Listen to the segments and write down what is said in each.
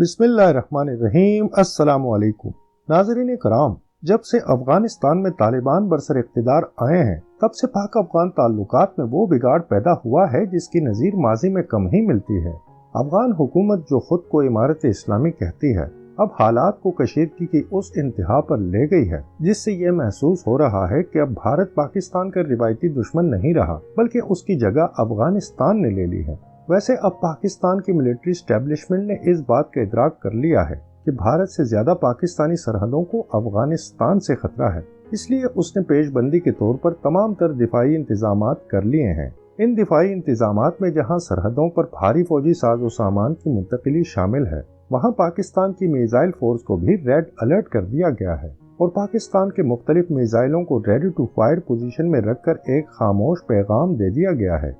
बिस्मिल्लाहिर्रहमानिर्रहीम। अस्सलाम वालेकुम नाज़रीन कराम, जब से अफगानिस्तान में तालिबान बरसर इक़्तिदार आए हैं तब से पाक अफगान ताल्लुकात में वो बिगाड़ पैदा हुआ है जिसकी नज़ीर माजी में कम ही मिलती है। अफगान हुकूमत जो खुद को इमारत इस्लामी कहती है, अब हालात को कशीदगी की उस इंतहा पर ले गई है जिससे ये महसूस हो रहा है कि अब भारत पाकिस्तान का रिवायती दुश्मन नहीं रहा बल्कि उसकी जगह अफगानिस्तान ने ले ली है। वैसे अब पाकिस्तान की मिलिट्री एस्टेब्लिशमेंट ने इस बात का इदराक कर लिया है कि भारत से ज्यादा पाकिस्तानी सरहदों को अफगानिस्तान से खतरा है, इसलिए उसने पेशबंदी के तौर पर तमाम तर दिफाई इंतजामात कर लिए हैं। इन दिफाई इंतजामात में जहां सरहदों पर भारी फौजी साजो सामान की मुंतकिली शामिल है, वहां पाकिस्तान की मिसाइल फोर्स को भी रेड अलर्ट कर दिया गया है और पाकिस्तान के मुख्तलिफ मिसाइलों को रेडी टू फायर पोजीशन में रखकर एक खामोश पैगाम दे दिया गया है।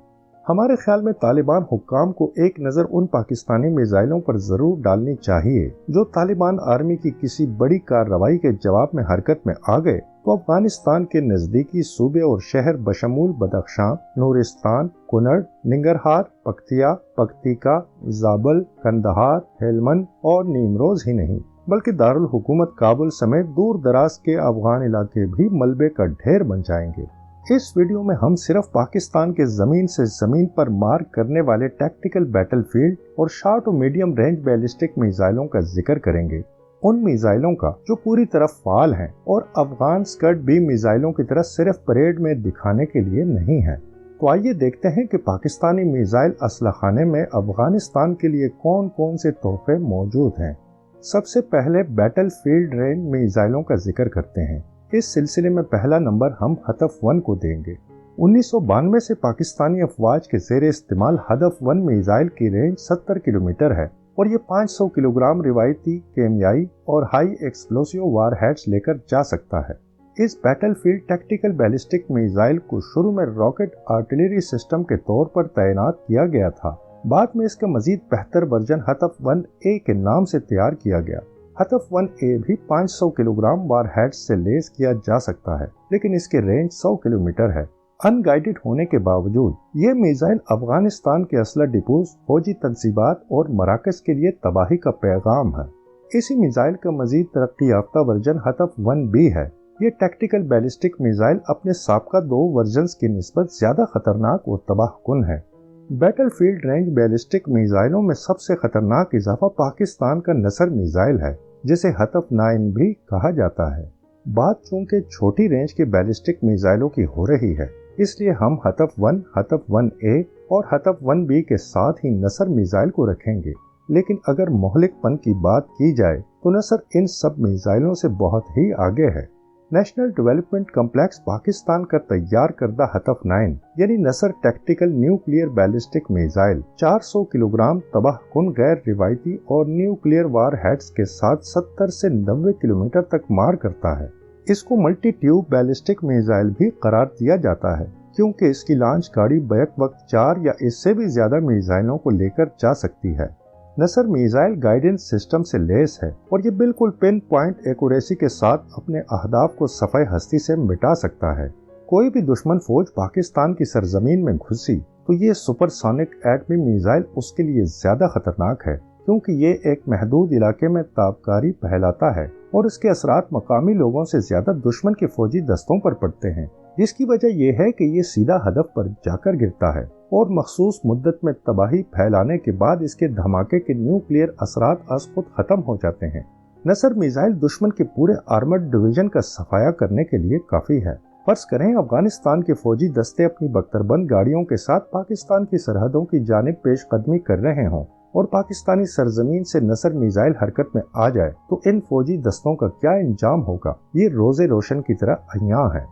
हमारे ख्याल में तालिबान हुक्काम को एक नज़र उन पाकिस्तानी मिसाइलों पर ज़रूर डालनी चाहिए जो तालिबान आर्मी की किसी बड़ी कार्रवाई के जवाब में हरकत में आ गए तो अफगानिस्तान के नज़दीकी सूबे और शहर बशमूल बदख्शां, नूरिस्तान, कुनड़, निंगरहार, पख्तिया, पख्तिका, जाबल, कंदहार, हेलमंद और नीमरोज ही नहीं बल्कि दारुल हुकूमत काबुल समेत दूर दराज के अफगान इलाके भी मलबे का ढेर बन जाएंगे। इस वीडियो में हम सिर्फ पाकिस्तान के जमीन से जमीन पर मार करने वाले टैक्टिकल बैटलफील्ड और शॉर्ट और मीडियम रेंज बैलिस्टिक मिसाइलों का जिक्र करेंगे, उन मिसाइलों का जो पूरी तरह फाल हैं और अफगान स्कड भी मिसाइलों की तरह सिर्फ परेड में दिखाने के लिए नहीं है। तो आइए देखते हैं कि पाकिस्तानी मिसाइल असलखाने में अफगानिस्तान के लिए कौन कौन से तोहफे मौजूद हैं। सबसे पहले बैटलफील्ड रेंज मिसाइलों का जिक्र करते हैं। इस सिलसिले में पहला नंबर हम हदफ-1 को देंगे। 1992 से पाकिस्तानी अफवाज के ज़ेरे इस्तेमाल हदफ-1 मिसाइल की रेंज 70 किलोमीटर है और ये 500 किलोग्राम रिवायती केमियाई और हाई एक्सप्लोसिव वारहेड्स लेकर जा सकता है। इस बैटलफील्ड टैक्टिकल बैलिस्टिक मिसाइल को शुरू में रॉकेट आर्टिलरी सिस्टम के तौर पर तैनात किया गया था, बाद में इसका मजीद बेहतर वर्जन हदफ-1A के नाम से तैयार किया गया। हदफ-1A भी 500 किलोग्राम वारहेड्स से लेस किया जा सकता है, लेकिन इसके रेंज 100 किलोमीटर है। अनगाइडेड होने के बावजूद ये मिसाइल अफगानिस्तान के असला डिपोज, फौजी तंसीबात और मराकज के लिए तबाही का पैगाम है। इसी मिसाइल का मजीद तरक्की याफ्ता वर्जन हदफ-1B है। ये टैक्टिकल बैलिस्टिक मिसाइल अपने साबका 2 वर्जन्स की निस्बत ज्यादा खतरनाक और तबाहकुन है। बैटलफील्ड रेंज बैलिस्टिक मिसाइलों में सबसे खतरनाक इजाफा पाकिस्तान का नसर मिसाइल है, जिसे हदफ-9 भी कहा जाता है। बात चूंकि छोटी रेंज के बैलिस्टिक मिसाइलों की हो रही है, इसलिए हम हदफ-1, हदफ-1A और हदफ-1B के साथ ही नसर मिसाइल को रखेंगे। लेकिन अगर मोहलिकपन की बात की जाए तो नसर इन सब मिसाइलों से बहुत ही आगे है। नेशनल डेवलपमेंट कॉम्प्लेक्स पाकिस्तान का तैयार करदा हदफ-9 यानी Nasr tactical nuclear ballistic missile 400 kilogram तबाहकुन गैर रिवायती और न्यूक्लियर वारहेड्स के साथ 70 से 90 किलोमीटर तक मार करता है। इसको मल्टी ट्यूब बैलिस्टिक मिसाइल भी करार दिया जाता है क्योंकि इसकी लॉन्च गाड़ी बैक वक्त 4 या इससे भी ज्यादा मिसाइलों को लेकर जा सकती है। नसर मिसाइल गाइडेंस सिस्टम से लेस है और ये बिल्कुल पिन पॉइंट एक्यूरेसी के साथ अपने अहदाफ को सफ़े हस्ती से मिटा सकता है। कोई भी दुश्मन फौज पाकिस्तान की सरजमीन में घुसी तो ये सुपरसोनिक एटमी मिसाइल उसके लिए ज्यादा खतरनाक है क्योंकि ये एक महदूद इलाके में ताबकारी फैलाता है और इसके असरात मकामी लोगों से ज्यादा दुश्मन के फौजी दस्तों पर पड़ते हैं, जिसकी वजह यह है कि ये सीधा हदफ पर जाकर गिरता है और मखसूस मुद्दत में तबाही फैलाने के बाद इसके धमाके के न्यूक्लियर असरात अज खुद खत्म हो जाते हैं। नसर मिसाइल दुश्मन के पूरे आर्मर्ड डिवीजन का सफाया करने के लिए काफी है। फर्ज करें अफगानिस्तान के फौजी दस्ते अपनी बख्तरबंद गाड़ियों के साथ पाकिस्तान की सरहदों की जानिब पेशकदमी कर रहे हों और पाकिस्तानी सरजमीन से नसर मिसाइल हरकत में आ जाए तो इन फौजी दस्तों का क्या इंजाम होगा, ये रोजे रोशन की तरह अयां है।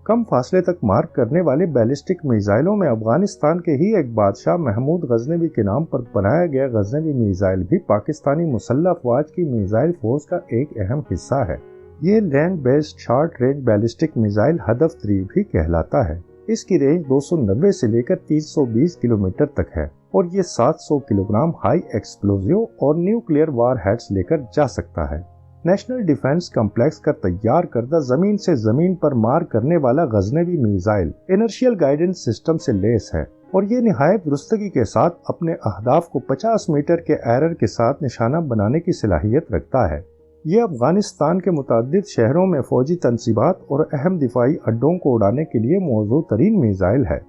कम फासले तक मार करने वाले बैलिस्टिक मिसाइलों में अफगानिस्तान के ही एक बादशाह महमूद गजनवी के नाम पर बनाया गया गजनवी मिसाइल भी पाकिस्तानी मुसल्लह अफवाज की मिसाइल फोर्स का एक अहम हिस्सा है। ये land based short range ballistic missile हदफ-3 भी कहलाता है। इसकी रेंज 290 से लेकर 320 किलोमीटर तक है और ये 700 किलोग्राम हाई एक्सप्लोजिव और न्यूक्लियर वारहेड्स लेकर जा सकता है। नेशनल डिफेंस कॉम्प्लेक्स का तैयार करदा जमीन से जमीन पर मार करने वाला Ghaznavi missile inertial guidance system से लेस है और ये नहायत दुरुस्तगी के साथ अपने अहदाफ को 50 मीटर के एरर के साथ निशाना बनाने की सलाहियत रखता है। ये अफगानिस्तान के मुतअद्दिद शहरों में फौजी तनसीबात और अहम दिफाई अड्डों को उड़ाने के लिए मौजूद तरीन मीज़ाइल है।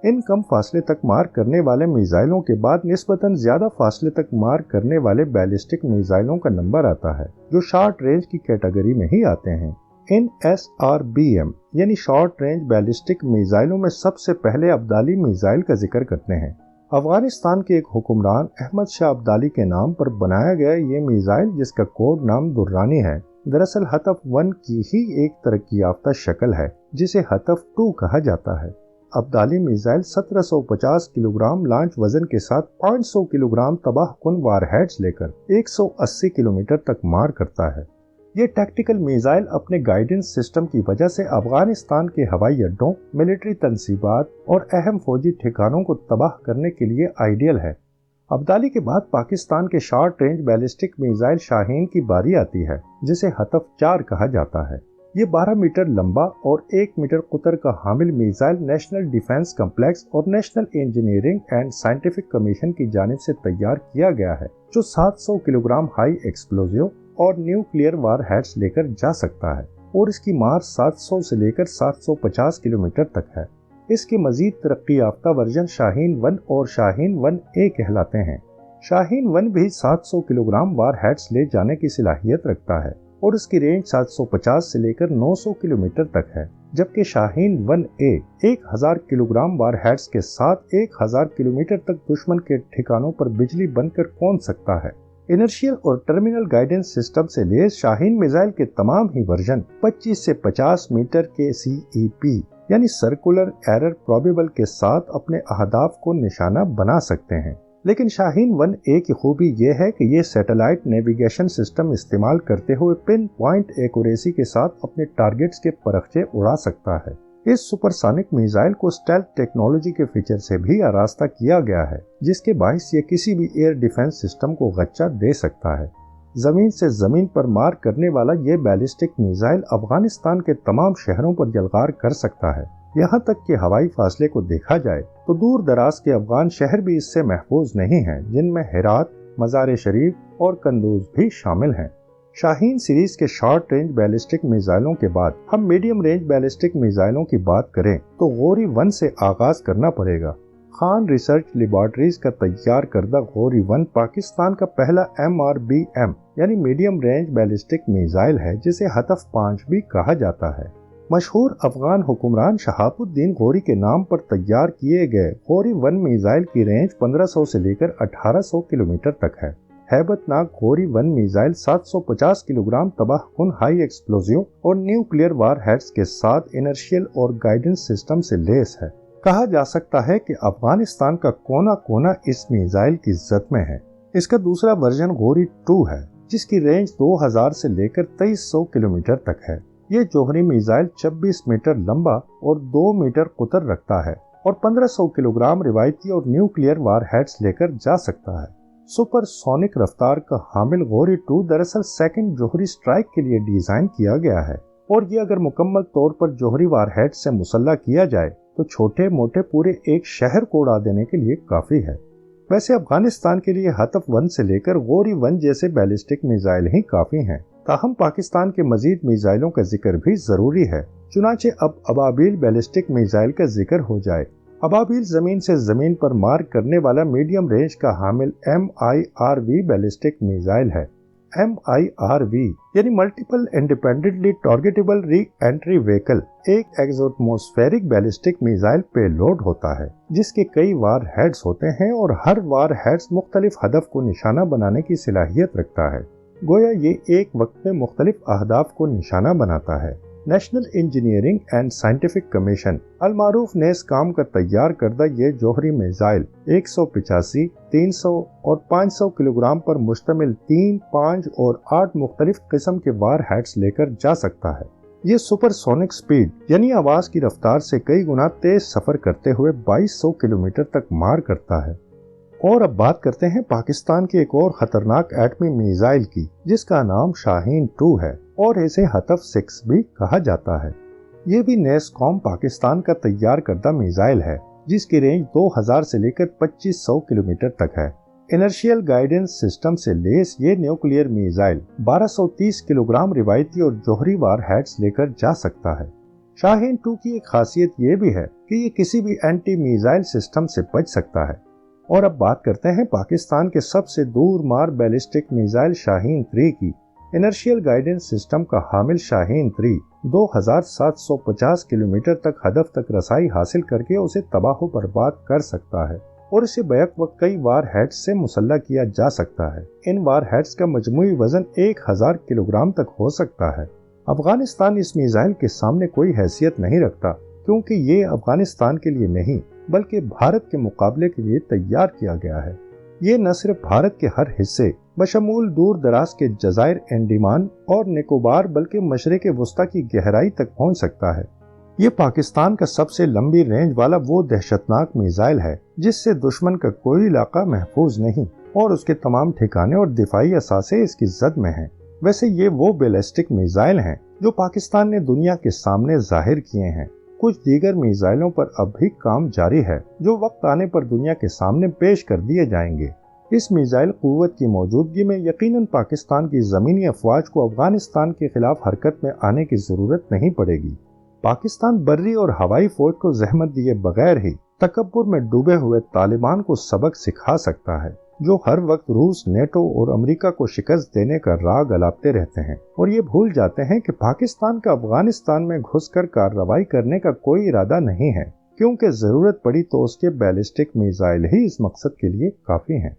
इन कम फासले तक मार करने वाले मीज़ाइलों के बाद निस्बतन ज़्यादा फासले तक मार करने वाले बैलिस्टिक मीज़ाइलों का नंबर आता है, जो शॉर्ट रेंज की कैटेगरी में ही आते हैं। इन SRBM यानी शॉर्ट रेंज बैलिस्टिक मीज़ाइलों में सबसे पहले अब्दाली मीज़ाइल का जिक्र करते हैं। अफगानिस्तान के एक हुक्मरान अहमद शाह अब्दाली के नाम पर बनाया गया ये मीज़ाइल, जिसका कोड नाम दुर्रानी है, दरअसल हतफ 1 की ही एक तरक्की याफ्ता शक्ल है जिसे हतफ 2 कहा जाता है। अब्दाली मीज़ाइल 1750 किलोग्राम लॉन्च वजन के साथ 500 किलोग्राम तबाह कुन वारहेड्स लेकर 180 किलोमीटर तक मार करता है। ये टैक्टिकल मीज़ाइल अपने गाइडेंस सिस्टम की वजह से अफगानिस्तान के हवाई अड्डों, मिलिट्री तनसीबात और अहम फौजी ठिकानों को तबाह करने के लिए आइडियल है। अब्दाली के बाद पाकिस्तान के short range ballistic missile Shaheen की बारी आती है, जिसे हतफ 4 कहा जाता है। ये 12 मीटर लंबा और 1 मीटर कुतर का हामिल मीज़ाइल नेशनल डिफेंस कम्प्लेक्स और national engineering and scientific commission की जानिब से तैयार किया गया है, जो 700 किलोग्राम हाई एक्सप्लोजिव और न्यूक्लियर वार हेड्स लेकर जा सकता है और इसकी मार 700 से लेकर 750 किलोमीटर तक है। इसके मजीद तरक्की याफ्ता वर्जन शाहीन 1 और शाहीन 1A कहलाते हैं। शाहीन 1 भी 700 किलोग्राम वार हेड्स ले जाने की सलाहियत रखता है और इसकी रेंज 750 से लेकर 900 किलोमीटर तक है, जबकि शाहीन 1A 1000 किलोग्राम वार हेड्स के साथ 1000 किलोमीटर तक दुश्मन के ठिकानों पर बिजली बनकर पहुंच सकता है। इनर्शियल और टर्मिनल गाइडेंस सिस्टम से लैस शाहीन मिसाइल के तमाम ही वर्जन 25 से 50 मीटर के CEP यानी सर्कुलर एरर प्रोबेबल के साथ अपने अहदाफ को निशाना बना सकते हैं। लेकिन शाहीन 1A की खूबी यह है कि ये सैटेलाइट नेविगेशन सिस्टम इस्तेमाल करते हुए पिन पॉइंट एक्यूरेसी के साथ अपने टारगेट्स के परखचे उड़ा सकता है। इस सुपरसोनिक मिसाइल को स्टेल्थ टेक्नोलॉजी के फीचर से भी आरास्ता किया गया है, जिसके बाइस ये किसी भी एयर डिफेंस सिस्टम को गच्चा दे सकता है। जमीन से जमीन पर मार करने वाला ये बैलिस्टिक मिसाइल अफगानिस्तान के तमाम शहरों पर यलगार कर सकता है। यहाँ तक कि हवाई फासले को देखा जाए तो दूर दराज के अफगान शहर भी इससे महफूज नहीं हैं, जिनमें हेरात, मज़ार शरीफ और कंदूज भी शामिल हैं। शाहीन सीरीज के शॉर्ट रेंज बैलिस्टिक मिसाइलों के बाद हम मीडियम रेंज बैलिस्टिक मिसाइलों की बात करें तो गौरी 1 से आगाज करना पड़ेगा। खान रिसर्च लेबॉर्ट्रीज का तैयार करदा गौरी 1 पाकिस्तान का पहला MRBM यानी मीडियम रेंज बैलिस्टिक मिसाइल है, जिसे हतफ 5 भी कहा जाता है। मशहूर अफगान हुक्मरान शहाबुद्दीन गौरी के नाम पर तैयार किए गए गौरी 1 मिसाइल की रेंज 1500 से लेकर 1800 किलोमीटर तक है। हैबतनाक गौरी 1 मिसाइल 750 किलोग्राम तबाहकुन हाई एक्सप्लोजिव और न्यूक्लियर वार हेड्स के साथ इनर्शियल और गाइडेंस सिस्टम से लैस है। कहा जा सकता है कि अफगानिस्तान का कोना कोना इस मिसाइल की जद में है। इसका दूसरा वर्जन गौरी 2 है, जिसकी रेंज 2000 से लेकर 2300 किलोमीटर तक है। ये जौहरी मिसाइल 26 मीटर लंबा और 2 मीटर कुतर रखता है और 1500 किलोग्राम रिवायती और न्यूक्लियर वार हेड्स लेकर जा सकता है। सुपरसोनिक रफ्तार का हामिल गौरी 2 दरअसल सेकंड जौहरी स्ट्राइक के लिए डिजाइन किया गया है और ये अगर मुकम्मल तौर पर जौहरी वारहेड से मुसल्ला किया जाए तो छोटे मोटे पूरे एक शहर को उड़ा देने के लिए काफी है। वैसे अफगानिस्तान के लिए हतफ 1 से लेकर गौरी 1 जैसे बैलिस्टिक मिसाइल ही काफी हैं, ताहम पाकिस्तान के मजीद मिसाइलों का जिक्र भी जरूरी है। चुनाचे अब अबाबिल बैलिस्टिक मिसाइल का जिक्र हो जाए। अबाबिल जमीन से जमीन पर मार करने वाला मीडियम रेंज का हामिल MIRV बैलिस्टिक मिसाइल है। MIRV यानी multiple independently targetable re entry vehicle एक एक्सोटमॉस्फेरिक बैलिस्टिक मिसाइल पेलोड होता है, जिसके कई वार हेड्स होते हैं और हर वार हेड्स मुख्तलिफ हदफ को निशाना बनाने की सलाहियत रखता है। गोया ये एक वक्त में मुख्तलिफ अहदाफ को निशाना बनाता है। National engineering and scientific commission अलमारूफ ने इस काम का तैयार करदा ये जौहरी मिसाइल 185, 300 और 500 किलोग्राम पर मुश्तमिल 3, 5 और 8 मुख्तलिफ किस्म के वार हेड्स लेकर जा सकता है। ये सुपरसोनिक स्पीड यानी आवाज की रफ्तार से कई गुना तेज सफर करते हुए 2200 किलोमीटर तक मार करता है। और अब बात करते हैं पाकिस्तान की एक और खतरनाक एटमी मिसाइल की, जिसका नाम शाहीन 2 है और इसे हतफ 6 भी कहा जाता है। ये भी नेस्कॉम पाकिस्तान का तैयार करदा मिसाइल है, जिसकी रेंज 2000 से लेकर 2500 किलोमीटर तक है। इनर्शियल गाइडेंस सिस्टम से लेस ये न्यूक्लियर मिसाइल 1230 किलोग्राम रिवायती और जोहरी वार हेड्स लेकर जा सकता है। शाहीन 2 की एक खासियत ये भी है कि ये किसी भी एंटी मिसाइल सिस्टम से बच सकता है। और अब बात करते हैं पाकिस्तान के सबसे दूर मार बैलिस्टिक मिसाइल शाहीन 3 की। इनर्शियल गाइडेंस सिस्टम का हामिल शाहीन 3 2750 किलोमीटर तक हदफ तक रसाई हासिल करके उसे तबाह बर्बाद कर सकता है और इसे बैक वक्त कई वार हेड्स से मुसल्ला किया जा सकता है। इन वार हेड्स का मजमूई वजन 1000 किलोग्राम तक हो सकता है। अफगानिस्तान इस मिसाइल के सामने कोई हैसियत नहीं रखता, क्योंकि ये अफगानिस्तान के लिए नहीं बल्कि भारत के मुकाबले के लिए तैयार किया गया है। ये न सिर्फ भारत के हर हिस्से बशमूल दूर दराज के जजायर अंडमान और निकोबार बल्कि मशरिक़ वस्ता की गहराई तक पहुंच सकता है। ये पाकिस्तान का सबसे लंबी रेंज वाला वो दहशतनाक मिसाइल है जिससे दुश्मन का कोई इलाका महफूज नहीं और उसके तमाम ठिकाने और दिफाई असासे इसकी जद में हैं। वैसे ये वो बैलिस्टिक मिसाइल हैं जो पाकिस्तान ने दुनिया के सामने जाहिर किए हैं। कुछ दीगर मिसाइलों पर अब भी काम जारी है जो वक्त आने पर दुनिया के सामने पेश कर दिए जाएंगे। इस मिसाइल कुव्वत की मौजूदगी में यकीनन पाकिस्तान की ज़मीनी अफवाज को अफगानिस्तान के खिलाफ हरकत में आने की ज़रूरत नहीं पड़ेगी। पाकिस्तान बर्री और हवाई फौज को जहमत दिए बगैर ही तकब्बुर में डूबे हुए तालिबान को सबक सिखा सकता है, जो हर वक्त रूस, नेटो और अमेरिका को शिकस्त देने का राग अलापते रहते हैं और ये भूल जाते हैं कि पाकिस्तान का अफगानिस्तान में घुसकर कार्रवाई करने का कोई इरादा नहीं है, क्योंकि जरूरत पड़ी तो उसके बैलिस्टिक मिसाइल ही इस मकसद के लिए काफी हैं।